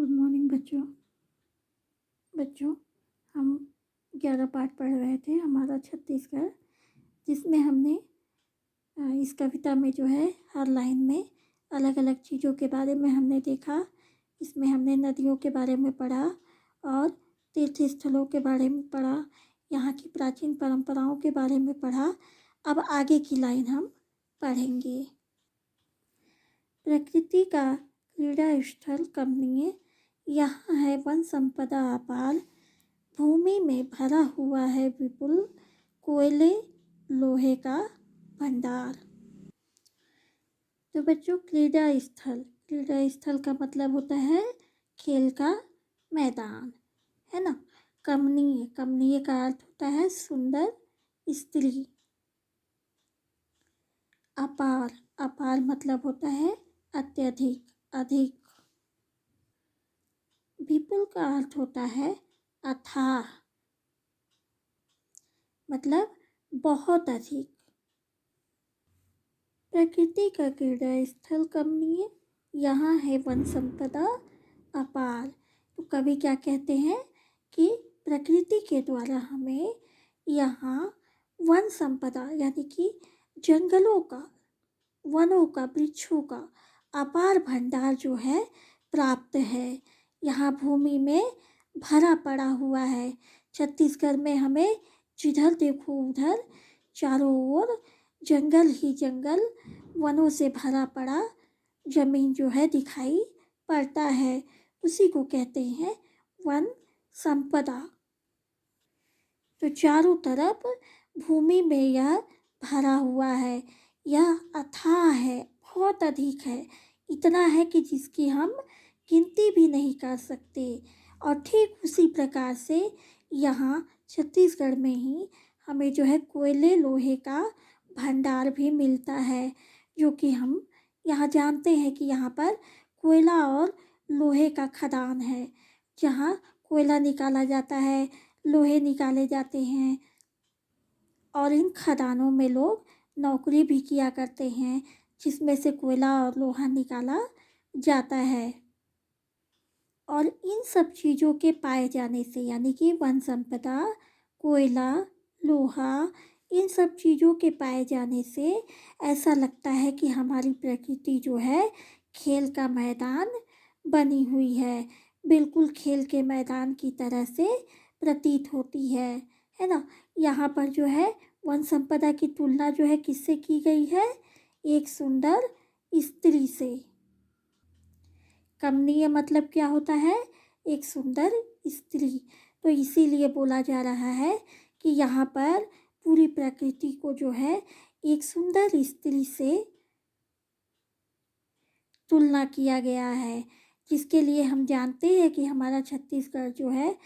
Good morning बच्चों। बच्चों, हम 11 पाठ पढ़ रहे थे हमारा छत्तीसगढ़, जिसमें हमने इस कविता में जो है हर लाइन में अलग अलग चीज़ों के बारे में हमने देखा। इसमें हमने नदियों के बारे में पढ़ा और तीर्थ स्थलों के बारे में पढ़ा, यहाँ की प्राचीन परंपराओं के बारे में पढ़ा। अब आगे की लाइन हम पढ़ेंगे। प्रकृति का क्रीड़ा स्थल कमनीय, यहाँ है वन संपदा अपार, भूमि में भरा हुआ है विपुल, कोयले लोहे का भंडार। तो बच्चों, क्रीड़ा स्थल का मतलब होता है खेल का मैदान, है ना। कमनीय का अर्थ होता है सुंदर स्त्री। अपार मतलब होता है अत्यधिक, अधिक। विपुल का अर्थ होता है अथाह, मतलब बहुत अधिक। प्रकृति का क्रीड़ा स्थल कमनीय, यहाँ है वन संपदा अपार। तो कवि क्या कहते हैं कि प्रकृति के द्वारा हमें यहाँ वन संपदा यानी कि जंगलों का, वनों का, वृक्षों का अपार भंडार जो है प्राप्त है। यहाँ भूमि में भरा पड़ा हुआ है। छत्तीसगढ़ में हमें जिधर देखो उधर चारों ओर जंगल ही जंगल, वनों से भरा पड़ा जमीन जो है दिखाई पड़ता है। उसी को कहते हैं वन संपदा। तो चारों तरफ भूमि में यह भरा हुआ है, यह अथाह है, बहुत अधिक है। इतना है कि जिसकी हम गिनती भी नहीं कर सकते। और ठीक उसी प्रकार से यहाँ छत्तीसगढ़ में ही हमें जो है कोयले लोहे का भंडार भी मिलता है, जो कि हम यहाँ जानते हैं कि यहाँ पर कोयला और लोहे का खदान है, जहाँ कोयला निकाला जाता है, लोहे निकाले जाते हैं। और इन खदानों में लोग नौकरी भी किया करते हैं, जिसमें से कोयला और लोहा निकाला जाता है। और इन सब चीज़ों के पाए जाने से, यानी कि वन संपदा, कोयला, लोहा, इन सब चीज़ों के पाए जाने से ऐसा लगता है कि हमारी प्रकृति जो है खेल का मैदान बनी हुई है। बिल्कुल खेल के मैदान की तरह से प्रतीत होती है ना। यहाँ पर जो है वन संपदा की तुलना जो है किससे की गई है? एक सुंदर स्त्री से। कमनीय मतलब क्या होता है? एक सुंदर स्त्री। तो इसीलिए बोला जा रहा है कि यहाँ पर पूरी प्रकृति को जो है एक सुंदर स्त्री से तुलना किया गया है, जिसके लिए हम जानते हैं कि हमारा छत्तीसगढ़ जो है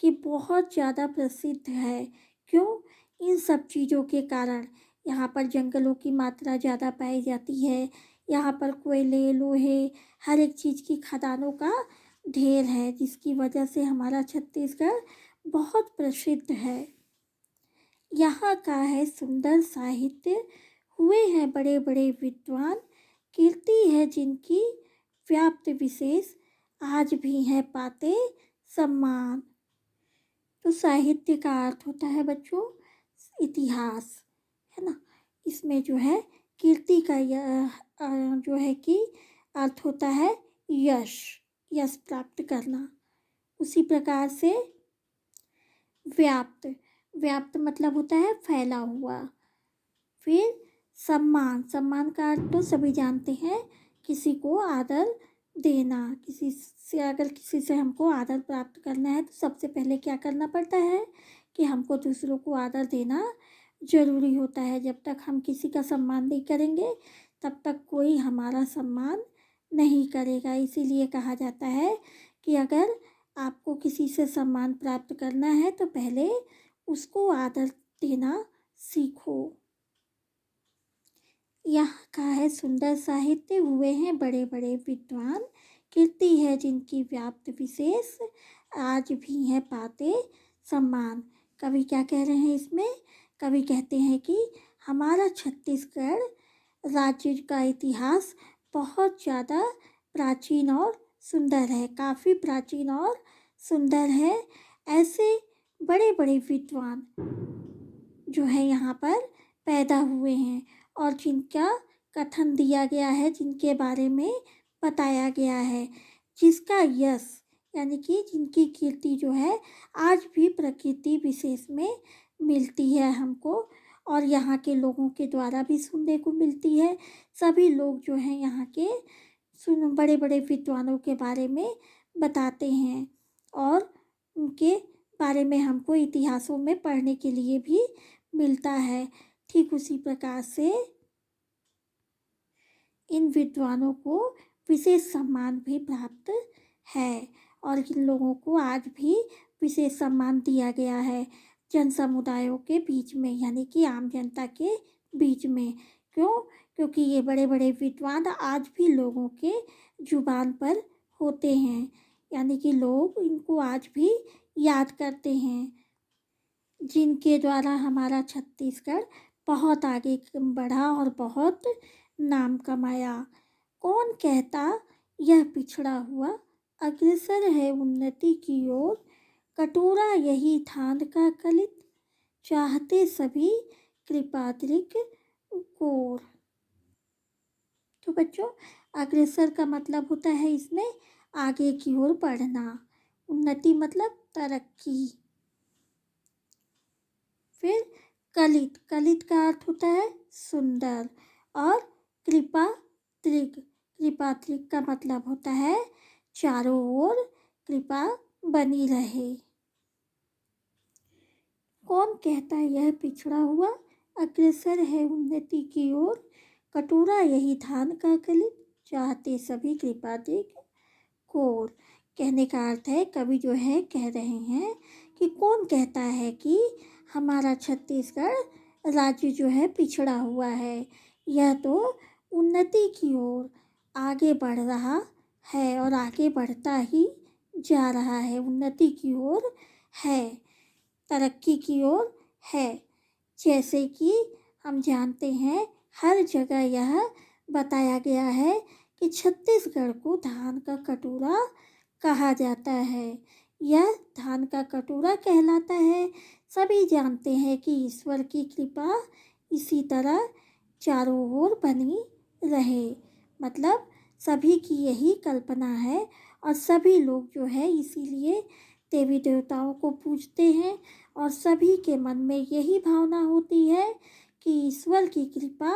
कि बहुत ज़्यादा प्रसिद्ध है। क्यों? इन सब चीज़ों के कारण। यहाँ पर जंगलों की मात्रा ज़्यादा पाई जाती है, यहाँ पर कोयले, लोहे, हर एक चीज़ की खदानों का ढेर है, जिसकी वजह से हमारा छत्तीसगढ़ बहुत प्रसिद्ध है। यहाँ का है सुंदर साहित्य, हुए हैं बड़े बड़े विद्वान, कीर्ति है जिनकी व्याप्त विशेष, आज भी हैं पाते सम्मान। तो साहित्य का अर्थ होता है बच्चों इतिहास, है ना। इसमें जो है कीर्ति का जो है कि अर्थ होता है यश प्राप्त करना। उसी प्रकार से व्याप्त मतलब होता है फैला हुआ। फिर सम्मान का अर्थ तो सभी जानते हैं, किसी को आदर देना। किसी से हमको आदर प्राप्त करना है तो सबसे पहले क्या करना पड़ता है कि हमको दूसरों को आदर देना ज़रूरी होता है। जब तक हम किसी का सम्मान नहीं करेंगे तब तक कोई हमारा सम्मान नहीं करेगा। इसीलिए कहा जाता है कि अगर आपको किसी से सम्मान प्राप्त करना है तो पहले उसको आदर देना सीखो। यहाँ का है सुंदर साहित्य, हुए हैं बड़े बड़े विद्वान, कीर्ति है जिनकी व्याप्त विशेष, आज भी है पाते सम्मान। कवि क्या कह रहे हैं इसमें? कवि कहते हैं कि हमारा छत्तीसगढ़ राज्य का इतिहास बहुत ज़्यादा प्राचीन और सुंदर है, काफ़ी प्राचीन और सुंदर है। ऐसे बड़े बड़े विद्वान जो है यहाँ पर पैदा हुए हैं और जिनका कथन दिया गया है, जिनके बारे में बताया गया है, जिसका यश यानी कि जिनकी कीर्ति जो है आज भी प्रकृति विशेष में मिलती है हमको और यहाँ के लोगों के द्वारा भी सुनने को मिलती है। सभी लोग जो हैं यहाँ के बड़े बड़े विद्वानों के बारे में बताते हैं और उनके बारे में हमको इतिहासों में पढ़ने के लिए भी मिलता है। ठीक उसी प्रकार से इन विद्वानों को विशेष सम्मान भी प्राप्त है और इन लोगों को आज भी विशेष सम्मान दिया गया है जन समुदायों के बीच में, यानी कि आम जनता के बीच में। क्यों? क्योंकि ये बड़े बड़े विद्वान आज भी लोगों के जुबान पर होते हैं, यानी कि लोग इनको आज भी याद करते हैं, जिनके द्वारा हमारा छत्तीसगढ़ बहुत आगे बढ़ा और बहुत नाम कमाया। कौन कहता यह पिछड़ा हुआ अग्रसर है उन्नति की ओर, कटोरा यही धान का कलित, चाहते सभी कृपाद्रिक कोर। तो बच्चों, अग्रसर का मतलब होता है इसमें आगे की ओर बढ़ना, उन्नति मतलब तरक्की। फिर कलित, कलित का अर्थ होता है सुंदर और कृपाद्रिक, कृपाद्रिक का मतलब होता है चारों ओर कृपा बनी रहे। कौन कहता यह पिछड़ा हुआ अग्रसर है उन्नति की ओर, कटोरा यही धान का कलित, चाहते सभी कृपाद्रिक कोर। कहने का अर्थ है, कवि जो है कह रहे हैं कि कौन कहता है कि हमारा छत्तीसगढ़ राज्य जो है पिछड़ा हुआ है, यह तो उन्नति की ओर आगे बढ़ रहा है और आगे बढ़ता ही जा रहा है, उन्नति की ओर है, तरक्की की ओर है। जैसे कि हम जानते हैं हर जगह यह बताया गया है कि छत्तीसगढ़ को धान का कटोरा कहा जाता है। यह धान का कटोरा कहलाता है। सभी जानते हैं कि ईश्वर की कृपा इसी तरह चारों ओर बनी रहे, मतलब सभी की यही कल्पना है और सभी लोग जो है इसीलिए देवी देवताओं को पूजते हैं और सभी के मन में यही भावना होती है कि ईश्वर की कृपा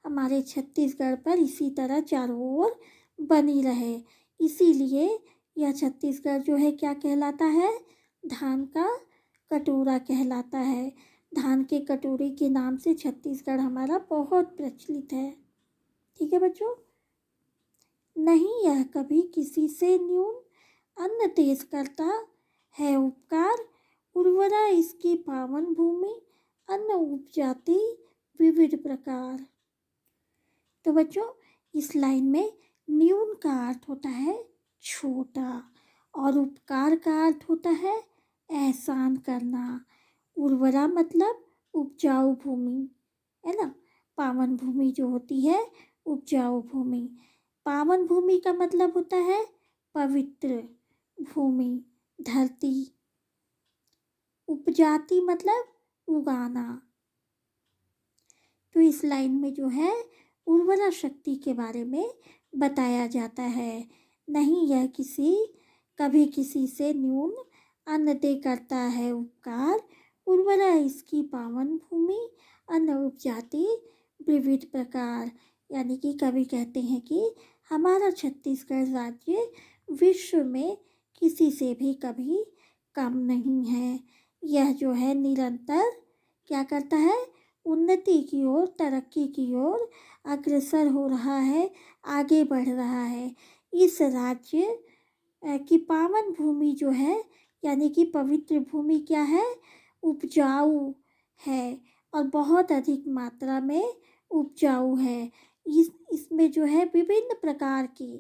हमारे छत्तीसगढ़ पर इसी तरह चारों ओर बनी रहे। इसीलिए यह छत्तीसगढ़ जो है क्या कहलाता है, धान का कटोरा कहलाता है। धान के कटोरे के नाम से छत्तीसगढ़ हमारा बहुत प्रचलित है। ठीक है बच्चों। नहीं यह कभी किसी से न्यून, अन्न तेज करता है उपकार, उर्वरा इसकी पावन भूमि, अन्न उपजाती विविध प्रकार। तो बच्चों, इस लाइन में न्यून का अर्थ होता है छोटा और उपकार का अर्थ होता है एहसान करना। उर्वरा मतलब उपजाऊ भूमि, है ना। पावन भूमि जो होती है उपजाऊ भूमि। पावन भूमि का मतलब होता है पवित्र भूमि, धरती। उपजाति मतलब उगाना। तो इस लाइन में जो है उर्वरा शक्ति के बारे में बताया जाता है। नहीं यह कभी किसी से न्यून, अन्न दे करता है उपकार, उर्वरा इसकी पावन भूमि, अन्न उपजाति विविध प्रकार। यानी कि कवि कहते हैं कि हमारा छत्तीसगढ़ राज्य विश्व में किसी से भी कभी कम नहीं है। यह जो है निरंतर क्या करता है, उन्नति की ओर, तरक्की की ओर अग्रसर हो रहा है, आगे बढ़ रहा है। इस राज्य की पावन भूमि जो है, यानी कि पवित्र भूमि क्या है, उपजाऊ है और बहुत अधिक मात्रा में उपजाऊ है। इसमें जो है विभिन्न प्रकार के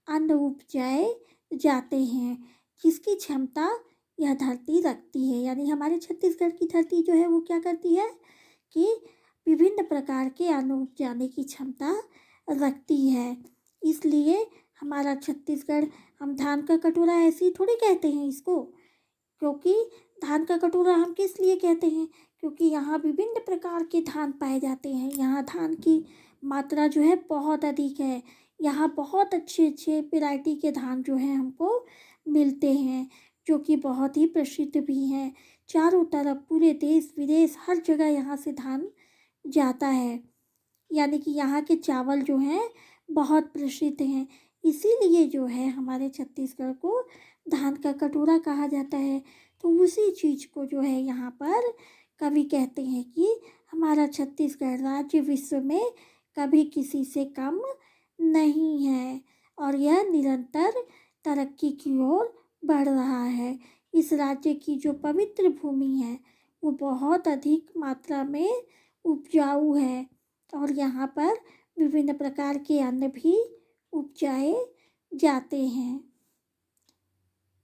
अन्न उपजाए जाते हैं, जिसकी क्षमता यह धरती रखती है। यानी हमारे छत्तीसगढ़ की धरती जो है वो क्या करती है कि विभिन्न प्रकार के अन्न उपजाने की क्षमता रखती है। इसलिए हमारा छत्तीसगढ़ हम धान का कटोरा ऐसे ही थोड़ी कहते हैं इसको, क्योंकि धान का कटोरा हम किस लिए कहते हैं, क्योंकि यहाँ विभिन्न प्रकार के धान पाए जाते हैं। यहाँ धान की मात्रा जो है बहुत अधिक है। यहाँ बहुत अच्छे अच्छे वैरायटी के धान जो हैं हमको मिलते हैं, जो कि बहुत ही प्रसिद्ध भी हैं। चारों तरफ पूरे देश विदेश हर जगह यहाँ से धान जाता है। यानी कि यहाँ के चावल जो हैं बहुत प्रसिद्ध हैं। इसीलिए जो है हमारे छत्तीसगढ़ को धान का कटोरा कहा जाता है। तो उसी चीज़ को जो है यहाँ पर कवि कहते हैं कि हमारा छत्तीसगढ़ राज्य विश्व में कभी किसी से कम नहीं है और यह निरंतर तरक्की की ओर बढ़ रहा है। इस राज्य की जो पवित्र भूमि है वो बहुत अधिक मात्रा में उपजाऊ है और यहाँ पर विभिन्न प्रकार के अन्न भी उपजाए जाते हैं।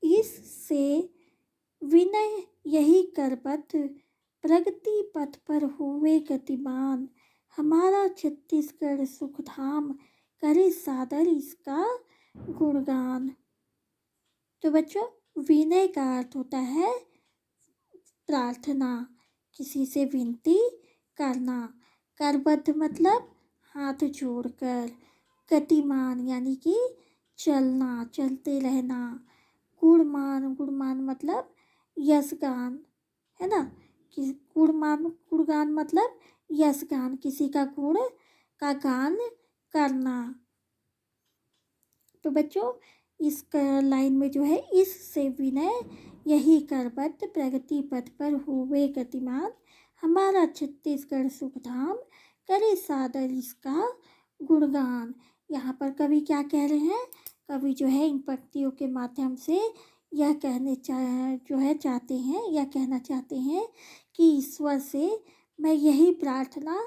इससे विनय यही करबद्ध प्रगति पथ पर हुए गतिमान, हमारा छत्तीसगढ़ सुखधाम करे सादर इसका गुणगान। तो बच्चों, विनय का अर्थ होता है प्रार्थना, किसी से विनती करना। करबद्ध मतलब हाथ जोड़कर। गतिमान यानी कि चलना, चलते रहना। गुणमान, गुणमान मतलब यशगान, है ना। कि गुणगान मतलब यशगान, किसी का गुण का गान करना। तो बच्चों, इस लाइन में जो है इससे विनय यही करबद्ध प्रगति पथ पर हुए गतिमान, हमारा छत्तीसगढ़ सुखधाम करे सादर इसका गुणगान। यहाँ पर कवि क्या कह रहे हैं? कवि जो है इन पंक्तियों के माध्यम से यह कहना चाहते हैं कि ईश्वर से मैं यही प्रार्थना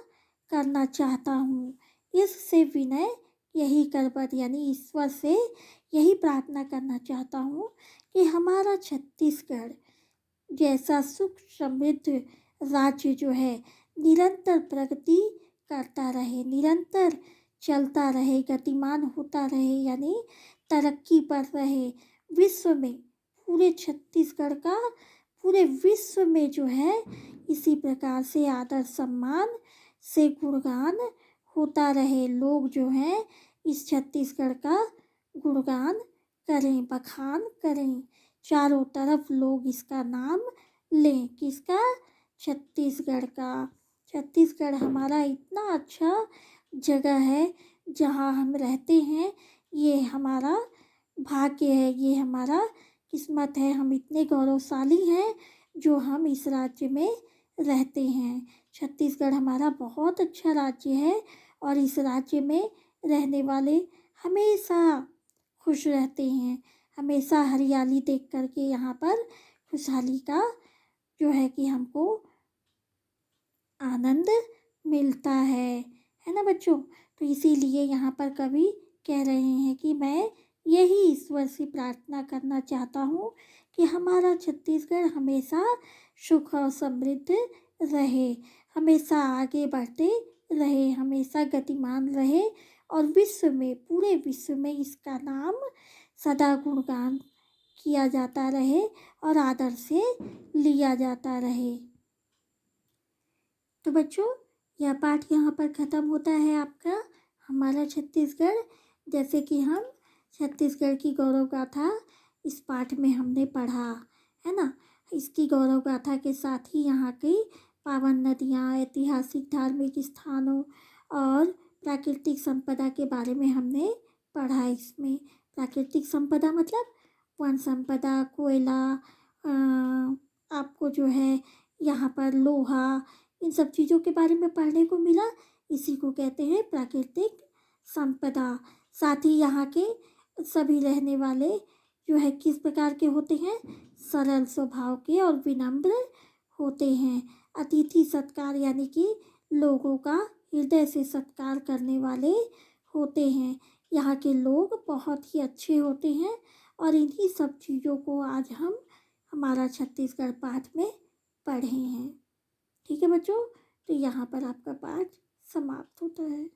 करना चाहता हूँ। इससे विनय यही करबद्ध यानी ईश्वर से यही प्रार्थना करना चाहता हूँ कि हमारा छत्तीसगढ़ जैसा सुख समृद्ध राज्य जो है निरंतर प्रगति करता रहे, निरंतर चलता रहे, गतिमान होता रहे, यानी तरक्की पर रहे। विश्व में, पूरे छत्तीसगढ़ का पूरे विश्व में जो है इसी प्रकार से आदर सम्मान से गुणगान होता रहे। लोग जो हैं इस छत्तीसगढ़ का गुणगान करें, बखान करें, चारों तरफ लोग इसका नाम लें। किसका? छत्तीसगढ़ का। छत्तीसगढ़ हमारा इतना अच्छा जगह है जहाँ हम रहते हैं। ये हमारा भाग्य है, ये हमारा किस्मत है। हम इतने गौरवशाली हैं जो हम इस राज्य में रहते हैं। छत्तीसगढ़ हमारा बहुत अच्छा राज्य है और इस राज्य में रहने वाले हमेशा खुश रहते हैं। हमेशा हरियाली देख करके यहाँ पर खुशहाली का जो है कि हमको आनंद मिलता है ना बच्चों। तो इसीलिए यहाँ पर कवि कह रहे हैं कि मैं यही ईश्वर से प्रार्थना करना चाहता हूँ कि हमारा छत्तीसगढ़ हमेशा सुख और समृद्ध रहे, हमेशा आगे बढ़ते रहे, हमेशा गतिमान रहे और विश्व में, पूरे विश्व में इसका नाम सदा गुणगान किया जाता रहे और आदर से लिया जाता रहे। तो बच्चों, यह पाठ यहाँ पर ख़त्म होता है आपका हमारा छत्तीसगढ़। जैसे कि हम छत्तीसगढ़ की गौरव गाथा इस पाठ में हमने पढ़ा, है ना। इसकी गौरव गाथा के साथ ही यहाँ की पावन नदियाँ, ऐतिहासिक धार्मिक स्थानों और प्राकृतिक संपदा के बारे में हमने पढ़ा। इसमें प्राकृतिक संपदा मतलब वन संपदा, कोयला, आपको जो है यहाँ पर लोहा, इन सब चीज़ों के बारे में पढ़ने को मिला। इसी को कहते हैं प्राकृतिक संपदा। साथ ही यहाँ के सभी रहने वाले जो है किस प्रकार के होते हैं? सरल स्वभाव के और विनम्र होते हैं। अतिथि सत्कार यानी कि लोगों का हृदय से सत्कार करने वाले होते हैं। यहाँ के लोग बहुत ही अच्छे होते हैं और इन्हीं सब चीज़ों को आज हम हमारा छत्तीसगढ़ पाठ में पढ़े हैं। ठीक है बच्चों, तो यहाँ पर आपका पाठ समाप्त होता है।